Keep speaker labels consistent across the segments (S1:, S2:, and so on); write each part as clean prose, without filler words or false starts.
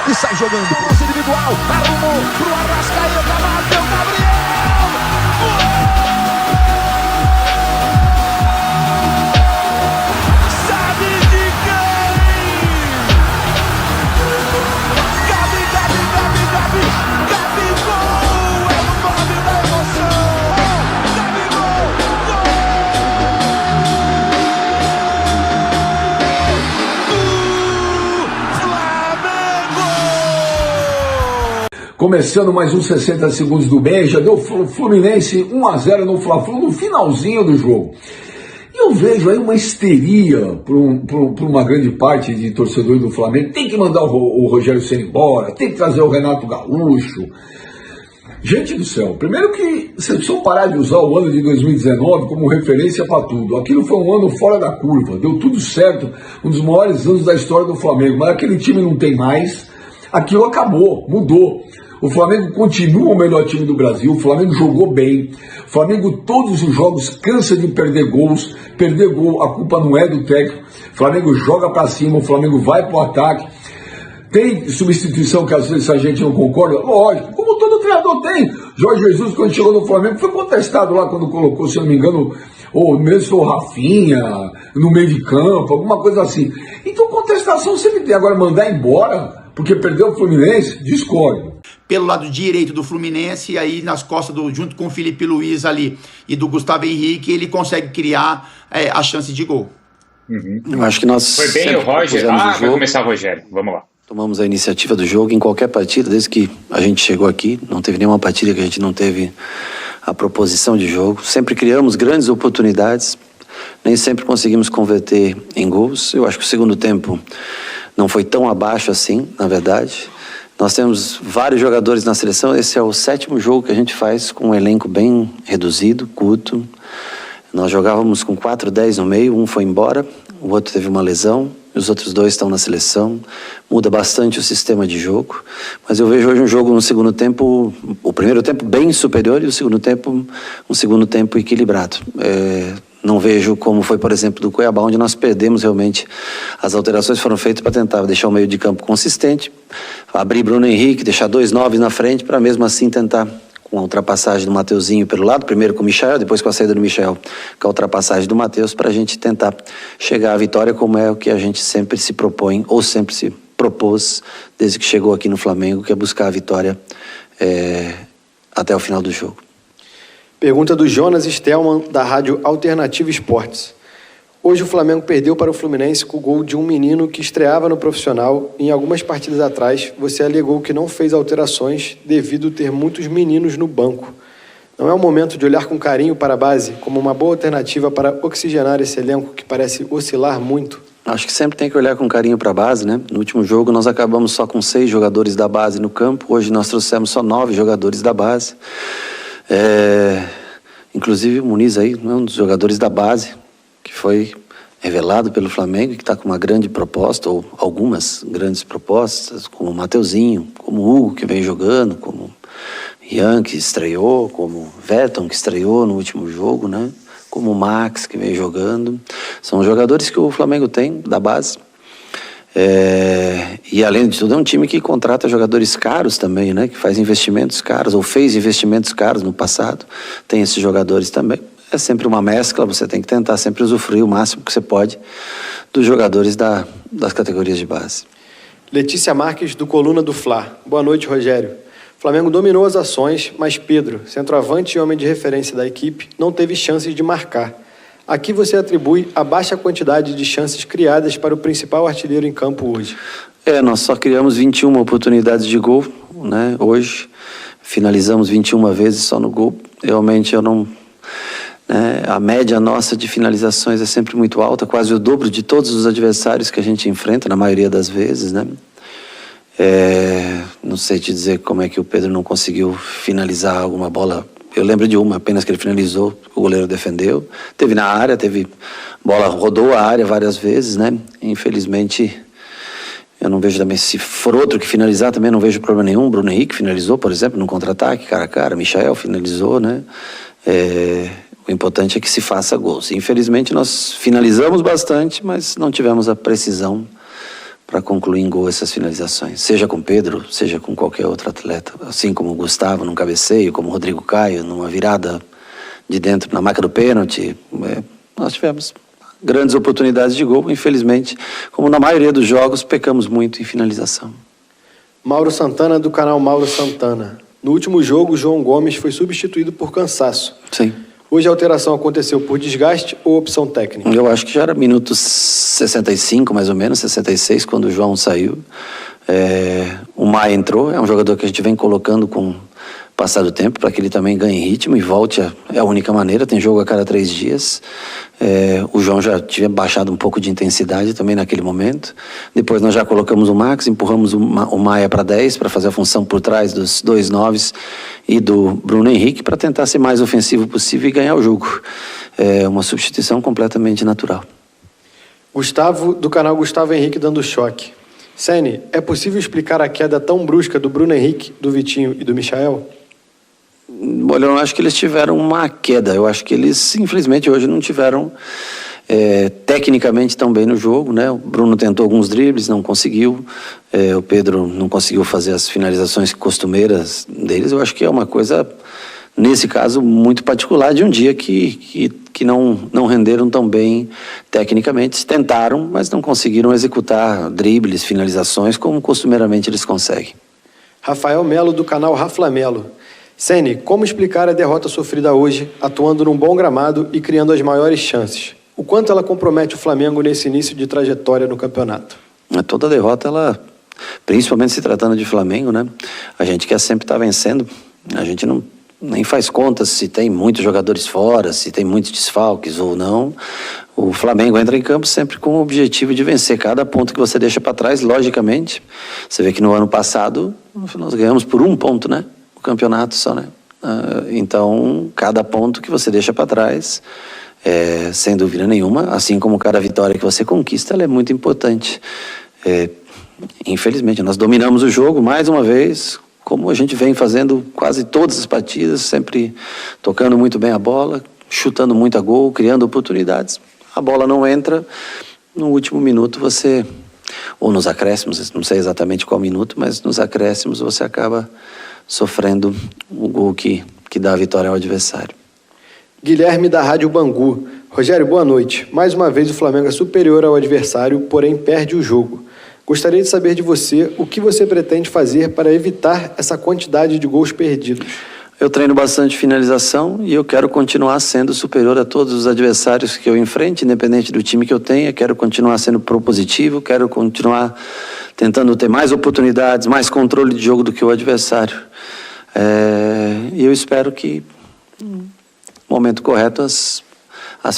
S1: e sai jogando. Lance individual, arrumou pro Arrascaeta, bateu Gabriel. Sabe de quem? Gabigol é o nome da emoção. Gabigol,
S2: Começando mais uns 60 segundos do bem, já deu Fluminense 1-0 no Fla-Flu no finalzinho do jogo. E eu vejo aí uma histeria para uma grande parte de torcedores do Flamengo. Tem que mandar o Rogério Ceni embora, tem que trazer o Renato Gaúcho. Gente do céu, primeiro que vocês precisam parar de usar o ano de 2019 como referência para tudo. Aquilo foi um ano fora da curva, deu tudo certo, um dos maiores anos da história do Flamengo, mas aquele time não tem mais, aquilo acabou, mudou. O Flamengo continua o melhor time do Brasil, o Flamengo jogou bem, o Flamengo todos os jogos cansa de perder gols, perder gol, a culpa não é do técnico, o Flamengo joga para cima, o Flamengo vai pro ataque, tem substituição que às vezes a gente não concorda, lógico, como todo treinador tem. Jorge Jesus, quando chegou no Flamengo, foi contestado lá quando colocou, se eu não me engano, ou mesmo foi o Rafinha, no meio de campo, alguma coisa assim. Então contestação sempre tem, agora mandar embora, porque perdeu o Fluminense, discordo.
S3: Pelo lado direito do Fluminense, e aí nas costas, junto com o Felipe Luiz ali e do Gustavo Henrique, ele consegue criar a chance de gol.
S4: Eu acho que nós...
S5: Foi bem o Roger. Vai começar o Rogério. Vamos lá.
S4: Tomamos a iniciativa do jogo em qualquer partida, desde que a gente chegou aqui. Não teve nenhuma partida que a gente não teve a proposição de jogo. Sempre criamos grandes oportunidades, nem sempre conseguimos converter em gols. Eu acho que o segundo tempo não foi tão abaixo assim, na verdade. Nós temos vários jogadores na seleção. Esse é o 7º jogo que a gente faz com um elenco bem reduzido, curto. Nós jogávamos com 4-10 no meio, um foi embora, o outro teve uma lesão, os outros 2 estão na seleção. Muda bastante o sistema de jogo, mas eu vejo hoje um jogo no segundo tempo, o primeiro tempo bem superior e o segundo tempo, um segundo tempo equilibrado. Não vejo como foi, por exemplo, do Cuiabá, onde nós perdemos realmente. As alterações foram feitas para tentar deixar o meio de campo consistente, abrir Bruno Henrique, deixar 2 9 na frente, para mesmo assim tentar, com a ultrapassagem do Mateuzinho pelo lado, primeiro com o Michael, depois com a saída do Michael, com a ultrapassagem do Matheus, para a gente tentar chegar à vitória, como é o que a gente sempre se propõe, ou sempre se propôs, desde que chegou aqui no Flamengo, que é buscar a vitória até o final do jogo.
S6: Pergunta do Jonas Stelman, da Rádio Alternativa Esportes. Hoje o Flamengo perdeu para o Fluminense com o gol de um menino que estreava no profissional. Em algumas partidas atrás, você alegou que não fez alterações devido a ter muitos meninos no banco. Não é o momento de olhar com carinho para a base como uma boa alternativa para oxigenar esse elenco que parece oscilar muito?
S4: Acho que sempre tem que olhar com carinho para a base, né? No último jogo nós acabamos só com 6 jogadores da base no campo. Hoje nós trouxemos só 9 jogadores da base. Inclusive o Muniz aí, um dos jogadores da base, que foi revelado pelo Flamengo e que está com uma grande proposta, ou algumas grandes propostas, como o Mateuzinho, como o Hugo, que vem jogando, como Ian, que estreou, como o Verton, que estreou no último jogo, né? Como o Max, que vem jogando. São jogadores que o Flamengo tem da base. E além de tudo é um time que contrata jogadores caros também, né? Que faz investimentos caros, ou fez investimentos caros no passado. Tem esses jogadores também. É sempre uma mescla, você tem que tentar sempre usufruir o máximo que você pode dos jogadores das categorias de base.
S6: Letícia Marques, do Coluna do Fla. Boa noite, Rogério. O Flamengo dominou as ações, mas Pedro, centroavante e homem de referência da equipe, não teve chances de marcar. Aqui você atribui a baixa quantidade de chances criadas para o principal artilheiro em campo hoje.
S4: Nós só criamos 21 oportunidades de gol, né? Hoje finalizamos 21 vezes só no gol. Realmente eu não... A média nossa de finalizações é sempre muito alta, quase o dobro de todos os adversários que a gente enfrenta, na maioria das vezes, né? Não sei te dizer como é que o Pedro não conseguiu finalizar alguma bola. Eu lembro de uma apenas que ele finalizou, o goleiro defendeu. Teve na área, bola rodou a área várias vezes, né? Infelizmente, eu não vejo também, se for outro que finalizar, também não vejo problema nenhum. Bruno Henrique finalizou, por exemplo, no contra-ataque, cara a cara. Michael finalizou, né? O importante é que se faça gols. Infelizmente, nós finalizamos bastante, mas não tivemos a precisão para concluir em gol essas finalizações, seja com o Pedro, seja com qualquer outro atleta, assim como o Gustavo num cabeceio, como o Rodrigo Caio numa virada de dentro na marca do pênalti. Nós tivemos grandes oportunidades de gol, infelizmente, como na maioria dos jogos, pecamos muito em finalização.
S6: Mauro Santana, do canal Mauro Santana. No último jogo, João Gomes foi substituído por cansaço.
S4: Sim.
S6: Hoje a alteração aconteceu por desgaste ou opção técnica?
S4: Eu acho que já era minuto 65, mais ou menos, 66, quando o João saiu. O Maia entrou, é um jogador que a gente vem colocando com o passar do tempo, para que ele também ganhe ritmo e volte. É a única maneira, tem jogo a cada 3 dias. O João já tinha baixado um pouco de intensidade também naquele momento. Depois nós já colocamos o Max, empurramos o Maia para 10, para fazer a função por trás dos 2 noves e do Bruno Henrique, para tentar ser mais ofensivo possível e ganhar o jogo. É uma substituição completamente natural.
S6: Gustavo, do canal Gustavo Henrique, dando choque. Ceni, é possível explicar a queda tão brusca do Bruno Henrique, do Vitinho e do Michael?
S4: Olha, eu não acho que eles tiveram uma queda. Eu acho que eles, infelizmente, hoje não tiveram tecnicamente tão bem no jogo, né? O Bruno tentou alguns dribles, não conseguiu. O Pedro não conseguiu fazer as finalizações costumeiras deles. Eu acho que é uma coisa, nesse caso, muito particular de um dia que não renderam tão bem tecnicamente. Tentaram, mas não conseguiram executar dribles, finalizações, como costumeiramente eles conseguem.
S6: Rafael Melo, do canal Raflamelo. Ceni, como explicar a derrota sofrida hoje, atuando num bom gramado e criando as maiores chances? O quanto ela compromete o Flamengo nesse início de trajetória no campeonato?
S4: Toda derrota, ela, principalmente se tratando de Flamengo, né? A gente quer sempre estar vencendo. A gente nem faz contas se tem muitos jogadores fora, se tem muitos desfalques ou não. O Flamengo entra em campo sempre com o objetivo de vencer cada ponto que você deixa para trás, logicamente. Você vê que no ano passado nós ganhamos por 1 ponto, né? O campeonato só, né? Então, cada ponto que você deixa para trás, sem dúvida nenhuma, assim como cada vitória que você conquista, ela é muito importante. Infelizmente, nós dominamos o jogo mais uma vez, como a gente vem fazendo quase todas as partidas, sempre tocando muito bem a bola, chutando muito a gol, criando oportunidades. A bola não entra, no último minuto você, ou nos acréscimos, não sei exatamente qual minuto, mas nos acréscimos você acaba sofrendo o gol que dá a vitória ao adversário.
S6: Guilherme, da Rádio Bangu. Rogério, boa noite. Mais uma vez o Flamengo é superior ao adversário, porém perde o jogo. Gostaria de saber de você o que você pretende fazer para evitar essa quantidade de gols perdidos.
S4: Eu treino bastante finalização e eu quero continuar sendo superior a todos os adversários que eu enfrente, independente do time que eu tenha. Quero continuar sendo propositivo, quero continuar tentando ter mais oportunidades, mais controle de jogo do que o adversário. E eu espero que, no momento correto, as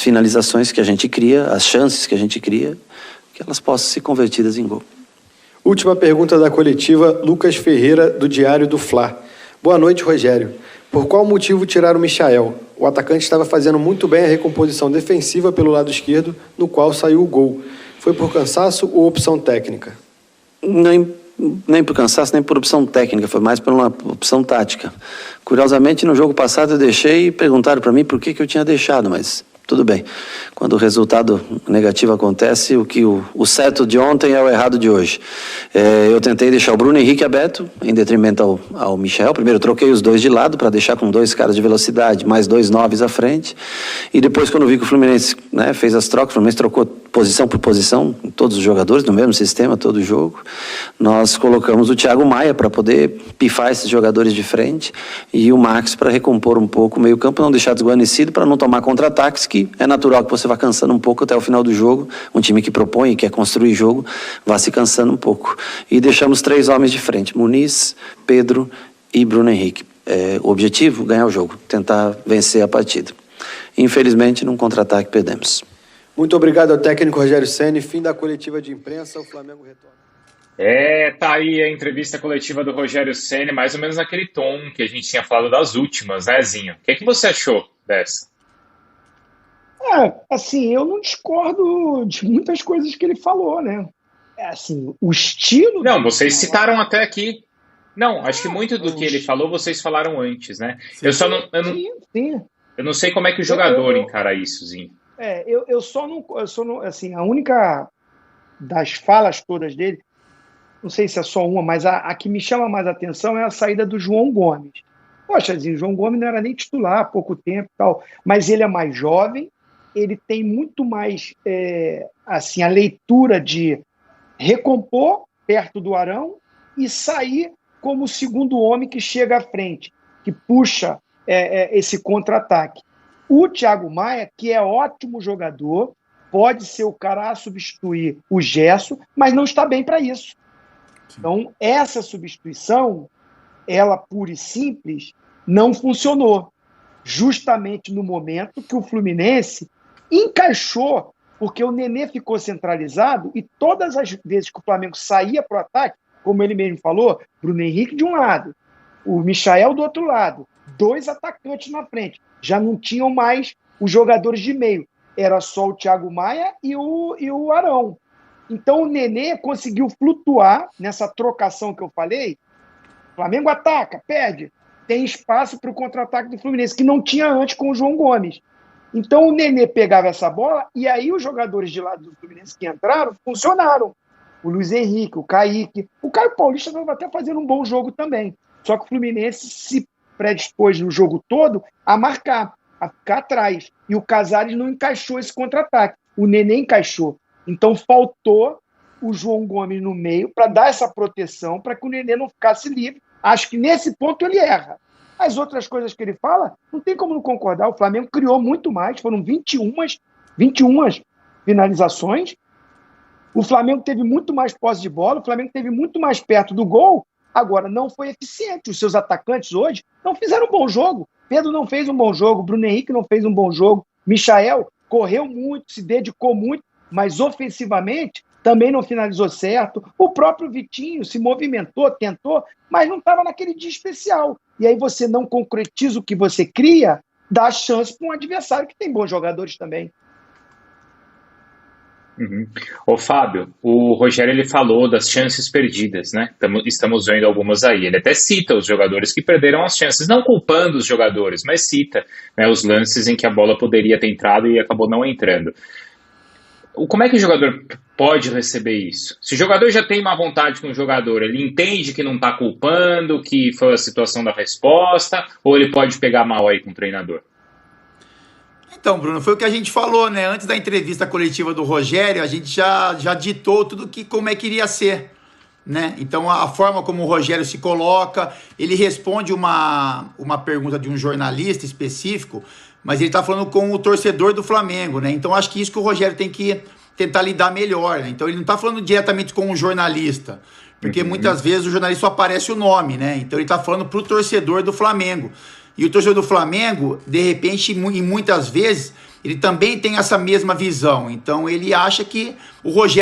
S4: finalizações que a gente cria, as chances que a gente cria, que elas possam ser convertidas em gol.
S6: Última pergunta da coletiva, Lucas Ferreira, do Diário do Fla. Boa noite, Rogério. Por qual motivo tirar o Michael? O atacante estava fazendo muito bem a recomposição defensiva pelo lado esquerdo, no qual saiu o gol. Foi por cansaço ou opção técnica?
S4: Nem por cansaço, nem por opção técnica, foi mais por uma opção tática. Curiosamente, no jogo passado eu deixei e perguntaram para mim por que eu tinha deixado, mas tudo bem. Quando o resultado negativo acontece, o certo de ontem é o errado de hoje. Eu tentei deixar o Bruno Henrique aberto, em detrimento ao Michael. Primeiro eu troquei os dois de lado, para deixar com 2 caras de velocidade, mais 2 noves à frente. E depois, quando eu vi que o Fluminense, né, fez as trocas, o Fluminense trocou posição por posição, todos os jogadores, no mesmo sistema, todo o jogo. Nós colocamos o Thiago Maia para poder pifar esses jogadores de frente e o Max para recompor um pouco o meio campo, não deixar desguarnecido, para não tomar contra-ataques, que é natural que você vá cansando um pouco até o final do jogo. Um time que propõe e quer construir jogo, vá se cansando um pouco. E deixamos 3 homens de frente, Muniz, Pedro e Bruno Henrique. O objetivo, ganhar o jogo, tentar vencer a partida. Infelizmente, num contra-ataque perdemos.
S6: Muito obrigado ao técnico Rogério Ceni. Fim da coletiva de imprensa, o Flamengo retorna.
S5: Tá aí a entrevista coletiva do Rogério Ceni, mais ou menos naquele tom que a gente tinha falado das últimas, né, Zinho? O que você achou dessa?
S7: Assim, eu não discordo de muitas coisas que ele falou, né? Assim, o estilo...
S5: Não, vocês citaram até aqui. Não, acho que muito do que ele falou, vocês falaram antes, né? Sim, eu não sei como é que o jogador encara isso, Zinho.
S7: Eu só não... Assim, a única das falas todas dele não sei se é só uma, mas a que me chama mais atenção é a saída do João Gomes. Poxa, o João Gomes não era nem titular há pouco tempo e tal, mas ele é mais jovem, ele tem muito mais assim, a leitura de recompor perto do Arão e sair como o segundo homem que chega à frente, que puxa esse contra-ataque. O Thiago Maia, que é ótimo jogador, pode ser o cara a substituir o Gerson, mas não está bem para isso. Então, essa substituição, ela pura e simples, não funcionou. Justamente no momento que o Fluminense encaixou, porque o Nenê ficou centralizado e todas as vezes que o Flamengo saía para o ataque, como ele mesmo falou, Bruno Henrique de um lado, o Michael do outro lado, 2 atacantes na frente. Já não tinham mais os jogadores de meio. Era só o Thiago Maia e o Arão. Então o Nenê conseguiu flutuar nessa trocação que eu falei. O Flamengo ataca, perde. Tem espaço para o contra-ataque do Fluminense, que não tinha antes com o João Gomes. Então o Nenê pegava essa bola e aí os jogadores de lado do Fluminense que entraram funcionaram. O Luiz Henrique, o Kaique. O Caio Paulista estava até fazendo um bom jogo também. Só que o Fluminense se predispôs no jogo todo a marcar, a ficar atrás. E o Casares não encaixou esse contra-ataque. O Nenê encaixou. Então faltou o João Gomes no meio para dar essa proteção para que o Nenê não ficasse livre. Acho que nesse ponto ele erra. As outras coisas que ele fala, não tem como não concordar. O Flamengo criou muito mais, foram 21 finalizações. O Flamengo teve muito mais posse de bola, o Flamengo teve muito mais perto do gol. Agora, não foi eficiente. Os seus atacantes hoje não fizeram um bom jogo. Pedro não fez um bom jogo, Bruno Henrique não fez um bom jogo, Michael correu muito, se dedicou muito, mas ofensivamente também não finalizou certo. O próprio Vitinho se movimentou, tentou, mas não estava naquele dia especial. E aí você não concretiza o que você cria, dá chance para um adversário que tem bons jogadores também.
S5: Uhum. Ô Fábio, o Rogério ele falou das chances perdidas, né? Estamos vendo algumas aí. Ele até cita os jogadores que perderam as chances, não culpando os jogadores, mas cita, né, os lances em que a bola poderia ter entrado e acabou não entrando. Como é que o jogador pode receber isso? Se o jogador já tem má vontade com o jogador, ele entende que não está culpando, que foi a situação da resposta, ou ele pode pegar mal aí com o treinador?
S3: Então, Bruno, foi o que a gente falou, né? Antes da entrevista coletiva do Rogério, a gente já ditou tudo como é que iria ser, né? Então, a forma como o Rogério se coloca, ele responde uma pergunta de um jornalista específico, mas ele está falando com o torcedor do Flamengo, né? Então, acho que isso que o Rogério tem que tentar lidar melhor, né? Então, ele não está falando diretamente com o jornalista, porque muitas vezes o jornalista só aparece o nome, né? Então, ele está falando para o torcedor do Flamengo. E o torcedor do Flamengo, de repente, e muitas vezes, ele também tem essa mesma visão. Então, ele acha que o Rogério